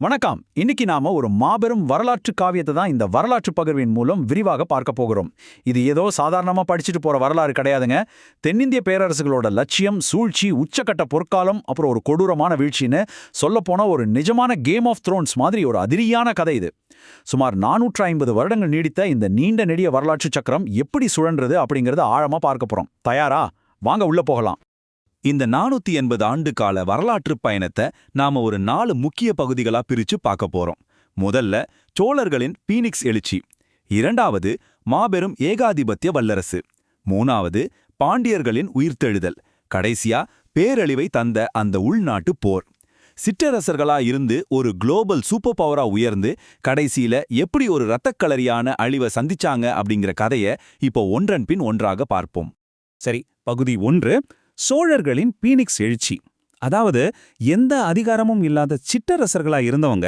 வணக்கம். இன்னைக்கு நாம ஒரு மாபெரும் வரலாற்று காவியத்தை தான் இந்த வரலாற்று பகிர்வின் மூலம் விரிவாக பார்க்க போகிறோம். இது ஏதோ சாதாரணமா படிச்சுட்டு போற வரலாறு கிடையாதுங்க. தென்னிந்திய பேரரசுகளோட லட்சியம், சூழ்ச்சி, உச்சக்கட்ட பொற்காலம், அப்புறம் ஒரு கொடூரமான வீழ்ச்சின்னு சொல்லப்போனா ஒரு நிஜமான கேம் ஆஃப் த்ரோன்ஸ் மாதிரி ஒரு அதிரியான கதை இது. சுமார் 450 வருடங்கள் நீடித்த இந்த நீண்ட நெடிய வரலாற்று சக்கரம் எப்படி சுழன்றது அப்படிங்கறத ஆழமா பார்க்க போறோம். தயாரா? வாங்க உள்ள போகலாம். இந்த 480 ஆண்டு கால வரலாற்றுப் பயணத்தை நாம ஒரு 4 முக்கிய பகுதிகளா பிரிச்சு பார்க்க போறோம். முதல்ல சோழர்களின் பீனிக்ஸ் எழுச்சி, இரண்டாவது மாபெரும் ஏகாதிபத்திய வல்லரசு, மூணாவது பாண்டியர்களின் உயிர்த்தெழுதல், கடைசியா பேரழிவை தந்த அந்த உள்நாட்டு போர். சிற்றரசர்களா இருந்து ஒரு குளோபல் சூப்பர் பவரா உயர்ந்து கடைசியில எப்படி ஒரு இரத்தக்களரியான அழிவை சந்திச்சாங்க அப்படிங்கிற கதையை இப்போ ஒன்றன் பின் ஒன்றாக பார்ப்போம். சரி, பகுதி 1, சோழர்களின் பீனிக்ஸ் எழுச்சி. அதாவது எந்த அதிகாரமும் இல்லாத சிற்றரசர்களா இருந்தவங்க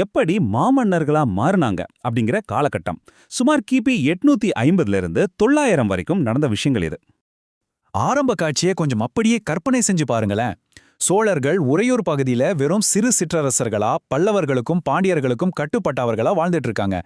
எப்படி மாமன்னர்களா மாறினாங்க அப்படிங்கிற காலகட்டம். சுமார் கிபி 850 இருந்து 900 வரைக்கும் நடந்த விஷயங்கள் இது. ஆரம்ப காட்சியை கொஞ்சம் அப்படியே கற்பனை செஞ்சு பாருங்களேன். சோழர்கள் உறையூர் பகுதியில வெறும் சிறு சிற்றரசர்களா பல்லவர்களுக்கும் பாண்டியர்களுக்கும் கட்டுப்பட்டவர்களா வாழ்ந்துட்டு இருக்காங்க.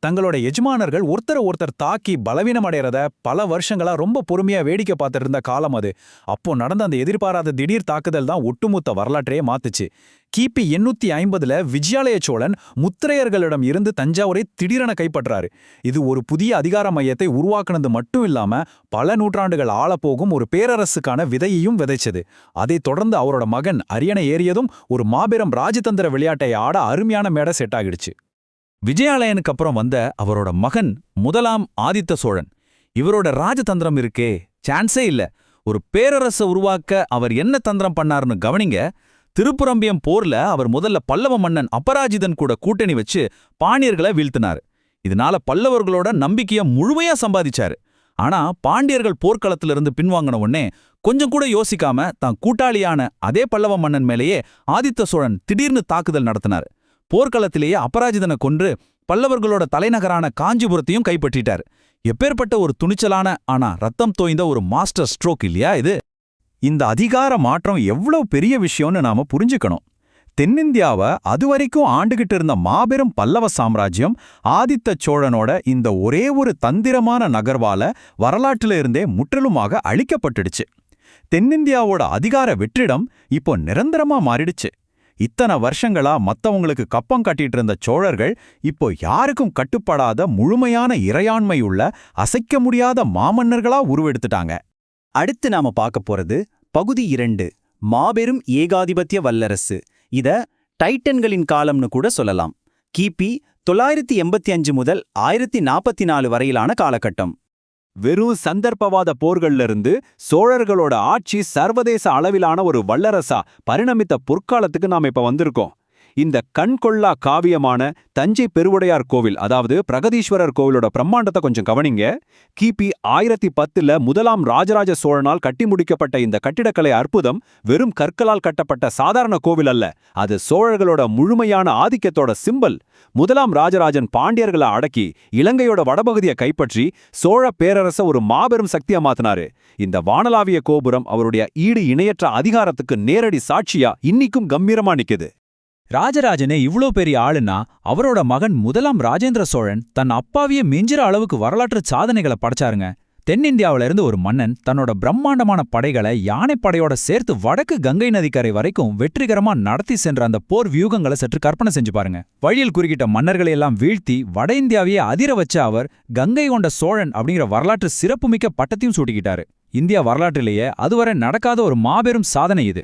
தங்களோட எஜமானர்கள் ஒருத்தர் தாக்கி பலவீனம் அடைறத பல வருஷங்களா ரொம்ப பொறுமையா வேடிக்கை பார்த்துட்டு இருந்த காலம் அது. அப்போ நடந்த அந்த எதிர்பாராத திடீர் தாக்குதல் தான் ஒட்டுமொத்த வரலாற்றையே மாத்துச்சு. கிபி 850ல விஜயாலய சோழன் முத்திரையர்களிடம் இருந்து தஞ்சாவூரை திடீரென கைப்பற்றாரு. இது ஒரு புதிய அதிகார மையத்தை உருவாக்குனது மட்டும் இல்லாம பல நூற்றாண்டுகள் ஆளப்போகும் ஒரு பேரரசுக்கான விதையையும் விதைச்சது. அதைத் தொடர்ந்து அவரோட மகன் அரியணை ஏறியதும் ஒரு மாபெரும் ராஜதந்திர விளையாட்டை ஆட அருமையான மேடை செட் ஆகிடுச்சு. விஜயாலயனுக்கு அப்புறம் வந்த அவரோட மகன் முதலாம் ஆதித்த சோழன், இவரோட ராஜதந்திரம் இருக்கே, சான்ஸே இல்ல. ஒரு பேரரசை உருவாக்க அவர் என்ன தந்திரம் பண்ணாருன்னு கவனிங்க. திருப்புரம்பியம் போர்ல அவர் முதல்ல பல்லவ மன்னன் அபராஜிதன் கூட கூட்டணி வச்சு பாண்டியர்களை வீழ்த்தினாரு. இதனால பல்லவர்களோட நம்பிக்கைய முழுமையா சம்பாதிச்சாரு. ஆனா பாண்டியர்கள் போர்க்களத்திலிருந்து பின்வாங்கின உடனே கொஞ்சம் கூட யோசிக்காம தான் கூட்டாளியான அதே பல்லவ மன்னன் மேலேயே ஆதித்த சோழன் திடீர்னு தாக்குதல் நடத்தினார். போர்க்களத்திலேயே அபராஜிதனை கொன்று பல்லவர்களோட தலைநகரான காஞ்சிபுரத்தையும் கைப்பற்றிட்டார். எப்பேற்பட்ட ஒரு துணிச்சலான ஆனா ரத்தம் தோய்ந்த ஒரு மாஸ்டர் ஸ்ட்ரோக் இல்லையா இது? இந்த அதிகார மாற்றம் எவ்வளவு பெரிய விஷயம்னு நாம புரிஞ்சுக்கணும். தென்னிந்தியாவை அதுவரைக்கும் ஆண்டுகிட்டு இருந்த மாபெரும் பல்லவ சாம்ராஜ்யம் ஆதித்த சோழனோட இந்த ஒரே ஒரு தந்திரமான நகர்வால வரலாற்றில இருந்தே முற்றிலுமாக அழிக்கப்பட்டுடுச்சு. தென்னிந்தியாவோட அதிகார வெற்றிடம் இப்போ நிரந்தரமா மாறிடுச்சு. இத்தனை வருஷங்களா மத்தவங்களுக்கு கப்பம் கட்டிட்டு இருந்த சோழர்கள் இப்போ யாருக்கும் கட்டுப்படாத முழுமையான இறையாண்மையுள்ள அசைக்க முடியாத மாமன்னர்களா உருவெடுத்துட்டாங்க. அடுத்து நாம பார்க்க போறது பகுதி 2, மாபெரும் ஏகாதிபத்திய வல்லரசு. இத டைட்டன்களின் காலம்னு கூட சொல்லலாம். கிபி 985 முதல் 1044 வரையிலான காலகட்டம். வெறும் சந்தர்ப்பவாத போர்கள்ல இருந்து சோழர்களோட ஆட்சி சர்வதேச அளவிலான ஒரு வல்லரசா பரிணமித்த பொற்காலத்துக்கு நாம இப்ப வந்திருக்கோம். இந்த கண்கொள்ளா காவியமான தஞ்சை பெருவுடையார் கோவில், அதாவது பிரகதீஸ்வரர் கோவிலோட பிரம்மாண்டத்தை கொஞ்சம் கவனிங்க. கிபி 1010ல முதலாம் ராஜராஜ சோழனால் கட்டி முடிக்கப்பட்ட இந்த கட்டிடக்கலை அற்புதம் வெறும் கற்களால் கட்டப்பட்ட சாதாரண கோவில் அல்ல. அது சோழர்களோட முழுமையான ஆதிக்கத்தோட சிம்பல். முதலாம் ராஜராஜன் பாண்டியர்களை அடக்கி இலங்கையோட வடபகுதியை கைப்பற்றி சோழ பேரரச ஒரு மாபெரும் சக்தியா மாத்தினாரு. இந்த வானளாவிய கோபுரம் அவருடைய ஈடு இணையற்ற அதிகாரத்துக்கு நேரடி சாட்சியா இன்னிக்கும் கம்பீரமா நிக்குது. ராஜராஜனே இவ்ளோ பெரிய ஆளுன்னா அவரோட மகன் முதலாம் ராஜேந்திர சோழன் தன் அப்பாவிய மிஞ்சிற அளவுக்கு வரலாற்று சாதனைகளை படைச்சாருங்க. தென்னிந்தியாவில இருந்து ஒரு மன்னன் தன்னோட பிரம்மாண்டமான படைகளை யானைப்படையோட சேர்த்து வடக்கு கங்கை நதிக்கரை வரைக்கும் வெற்றிகரமா நடத்தி சென்ற அந்த போர் வியூகங்களை சற்று கற்பனை செஞ்சு பாருங்க. வழியில் குறுக்கிட்ட மன்னர்களை எல்லாம் வீழ்த்தி வட இந்தியாவையே அதிர வச்ச அவர் கங்கை கொண்ட சோழன் அப்படிங்கிற வரலாற்று சிறப்புமிக்க பட்டத்தையும் சூட்டிக்கிட்டாரு. இந்தியா வரலாற்றிலேயே அதுவரை நடக்காத ஒரு மாபெரும் சாதனை இது.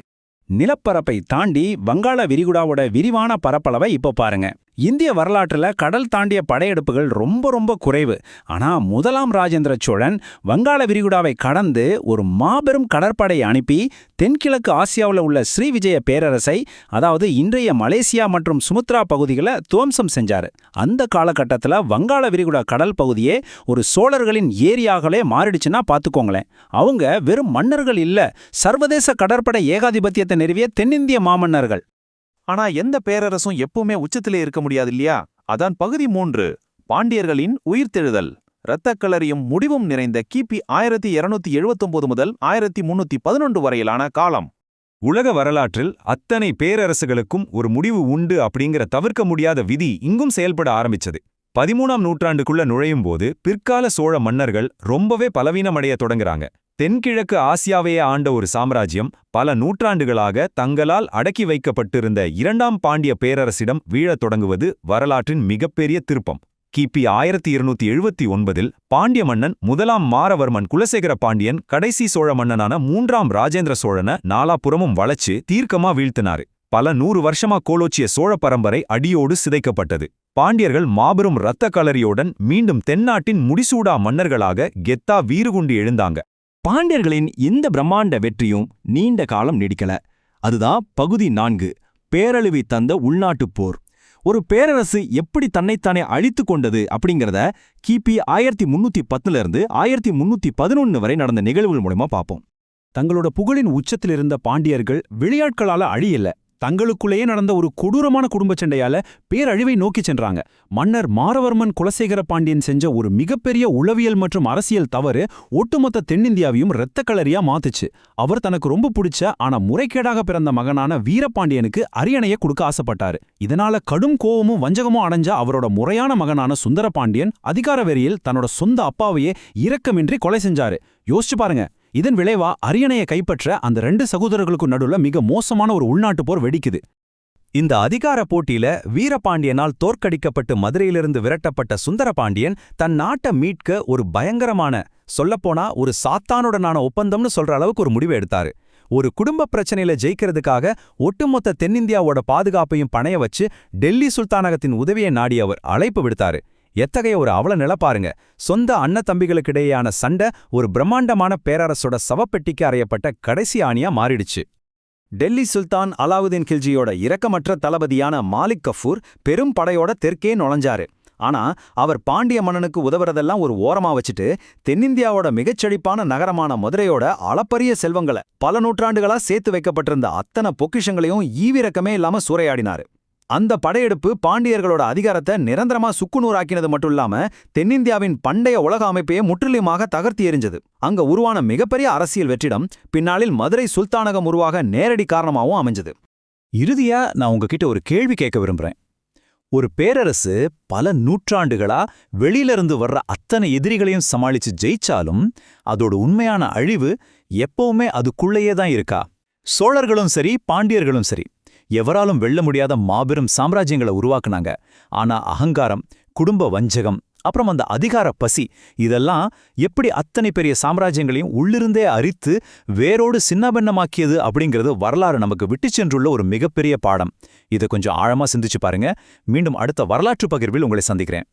நிலப்பரப்பை தாண்டி வங்காள விரிகுடாவோட விரிவான பரப்பளவை இப்போ பாருங்க. இந்திய வரலாற்றுல கடல் தாண்டிய படையெடுப்புகள் ரொம்ப குறைவு. ஆனா முதலாம் ராஜேந்திர சோழன் வங்காள விரிகுடாவை கடந்து ஒரு மாபெரும் கடற்படை அனுப்பி தென்கிழக்கு ஆசியாவில் உள்ள ஸ்ரீவிஜய பேரரசை, அதாவது இன்றைய மலேசியா மற்றும் சுமத்ரா பகுதிகளை துவம்சம் செஞ்சாரு. அந்த காலகட்டத்தில் வங்காள விரிகுடா கடல் பகுதியே ஒரு சோழர்களின் ஏரியாகளே மாறிடுச்சுன்னா பார்த்துக்கோங்களேன். அவங்க வெறும் மன்னர்கள் இல்ல, சர்வதேச கடற்படை ஏகாதிபத்தியத்தை நிறுவிய தென்னிந்திய மாமன்னர்கள். ஆனா எந்த பேரரசும் எப்பவுமே உச்சத்திலே இருக்க முடியாது இல்லையா? அதான் பகுதி 3, பாண்டியர்களின் உயிர்த்தெழுதல். இரத்தக்களரியும் முடிவும் நிறைந்த கிபி 1279 முதல் 1311 வரையிலான காலம். உலக வரலாற்றில் அத்தனை பேரரசுகளுக்கும் ஒரு முடிவு உண்டு அப்படிங்கிற தவிர்க்க முடியாத விதி இங்கும் செயல்பட ஆரம்பிச்சது. 13ஆம் நூற்றாண்டுக்குள்ள நுழையும் போது பிற்கால சோழ மன்னர்கள் ரொம்பவே பலவீனமடைய தொடங்குறாங்க. தென்கிழக்கு ஆசியாவையே ஆண்ட ஒரு சாம்ராஜ்யம் பல நூற்றாண்டுகளாக தங்களால் அடக்கி வைக்கப்பட்டிருந்த 2ஆம் பாண்டிய பேரரசிடம் வீழத் தொடங்குவது வரலாற்றின் மிகப்பெரிய திருப்பம். கிபி 1279 பாண்டிய மன்னன் 1ஆம் மாரவர்மன் குலசேகர பாண்டியன் கடைசி சோழ மன்னனான 3ஆம் ராஜேந்திர சோழனை நாலாபுறமும் வளைச்சு தீர்க்கமா வீழ்த்தினாரு. பல 100 வருஷமா கோலோச்சிய சோழ பரம்பரை அடியோடு சிதைக்கப்பட்டது. பாண்டியர்கள் மாபெரும் இரத்த களரியுடன் மீண்டும் தென்னாட்டின் முடிசூடா மன்னர்களாக கெத்தா வீறுகுண்டி எழுந்தாங்க. பாண்டியர்களின் இந்த பிரம்மாண்ட வெற்றியும் நீண்ட காலம் நீடிக்கல. அதுதான் பகுதி 4, பேரழிவை தந்த உள்நாட்டுப் போர். ஒரு பேரரசு எப்படி தன்னைத்தானே அழித்து கொண்டது அப்படிங்கிறத கிபி 1310 இருந்து 1311 வரை நடந்த நிகழ்வுகள் மூலமா பார்ப்போம். தங்களோட புகழின் உச்சத்தில் இருந்த பாண்டியர்கள் வெளியாட்களால அழியல, தங்களுக்குள்ளேயே நடந்த ஒரு கொடூரமான குடும்ப சண்டையால பேரழிவை நோக்கி சென்றாங்க. மன்னர் மாரவர்மன் குலசேகர பாண்டியன் செஞ்ச ஒரு மிகப்பெரிய உளவியல் மற்றும் அரசியல் தவறு ஒட்டுமொத்த தென்னிந்தியாவையும் இரத்த களரியா மாத்துச்சு. அவர் தனக்கு ரொம்ப பிடிச்ச ஆனா முறைகேடாக பிறந்த மகனான வீரபாண்டியனுக்கு அரியணையை கொடுக்க ஆசைப்பட்டாரு. இதனால கடும் கோவமும் வஞ்சகமும் அடைஞ்ச அவரோட முறையான மகனான சுந்தரபாண்டியன் அதிகார வெறியில் தன்னோட சொந்த அப்பாவையே இரக்கமின்றி கொலை செஞ்சாரு. யோசிச்சு பாருங்க. இதன் விளைவா அரியணையை கைப்பற்ற அந்த 2 சகோதரர்களுக்கு நடுவுல மிக மோசமான ஒரு உள்நாட்டு போர் வெடிக்குது. இந்த அதிகார போட்டியில வீரபாண்டியனால் தோற்கடிக்கப்பட்டு மதுரையிலிருந்து விரட்டப்பட்ட சுந்தரபாண்டியன் தன் நாட்டை மீட்க ஒரு பயங்கரமான, சொல்லப்போனா ஒரு சாத்தானுடனான ஒப்பந்தம்னு சொல்ற அளவுக்கு ஒரு முடிவு எடுத்தாரு. ஒரு குடும்ப பிரச்சனையில ஜெயிக்கிறதுக்காக ஒட்டுமொத்த தென்னிந்தியாவோட பாதுகாப்பையும் பணைய வச்சு டெல்லி சுல்தானகத்தின் உதவியை நாடி அவர் அழைப்பு விடுத்தாரு. எத்தகைய ஒரு அவல நிலை பாருங்க. சொந்த அண்ணத்தம்பிகளுக்கிடையேயான சண்டை ஒரு பிரம்மாண்டமான பேரரசோட சவப்பெட்டிக்கு அறையப்பட்ட கடைசி ஆணியா மாறிடுச்சு. டெல்லி சுல்தான் அலாவுதீன் கில்ஜியோட இரக்கமற்ற தளபதியான மாலிக் கஃபூர் பெரும் படையோட தெற்கே நுழைஞ்சாரு. ஆனா அவர் பாண்டிய மன்னனுக்கு உதவுறதெல்லாம் ஒரு ஓரமா வச்சுட்டு தென்னிந்தியாவோட மிகச்செழிப்பான நகரமான மதுரையோட அளப்பரிய செல்வங்களை பல நூற்றாண்டுகளா சேர்த்து வைக்கப்பட்டிருந்த அத்தனை பொக்கிஷங்களையும் ஈவிரக்கமே இல்லாம சூறையாடினாரு. அந்த படையெடுப்பு பாண்டியர்களோட அதிகாரத்தை நிரந்தரமா சுக்குநூறாக்கினது மட்டும் இல்லாம தென்னிந்தியாவின் பண்டைய உலக அமைப்பையே முற்றிலுமாக தகர்த்தி எறிஞ்சது. அங்க உருவான மிகப்பெரிய அரசியல் வெற்றிடம் பின்னாளில் மதுரை சுல்தானகம் உருவாக நேரடி காரணமாகவும் அமைஞ்சது. இறுதியா நான் உங்ககிட்ட ஒரு கேள்வி கேட்க விரும்புறேன். ஒரு பேரரசு பல நூற்றாண்டுகளா வெளியிலிருந்து வர்ற அத்தனை எதிரிகளையும் சமாளிச்சு ஜெயிச்சாலும் அதோட உண்மையான அழிவு எப்பவுமே அதுக்குள்ளேயே தான் இருக்கா? சோழர்களும் சரி, பாண்டியர்களும் சரி, எவராலும் வெல்ல முடியாத மாபெரும் சாம்ராஜ்யங்களை உருவாக்குனாங்க. ஆனா அகங்காரம், குடும்ப வஞ்சகம், அப்புறம் அந்த அதிகார பசி, இதெல்லாம் எப்படி அத்தனை பெரிய சாம்ராஜ்யங்களையும் உள்ளிருந்தே அரித்து வேரோடு சின்னபின்னமாக்கியது அப்படிங்கிறது வரலாறு நமக்கு விட்டு சென்றுள்ள ஒரு மிகப்பெரிய பாடம். இதை கொஞ்சம் ஆழமா சிந்திச்சு பாருங்க. மீண்டும் அடுத்த வரலாற்று பகிர்வில் உங்களை சந்திக்கிறேன்.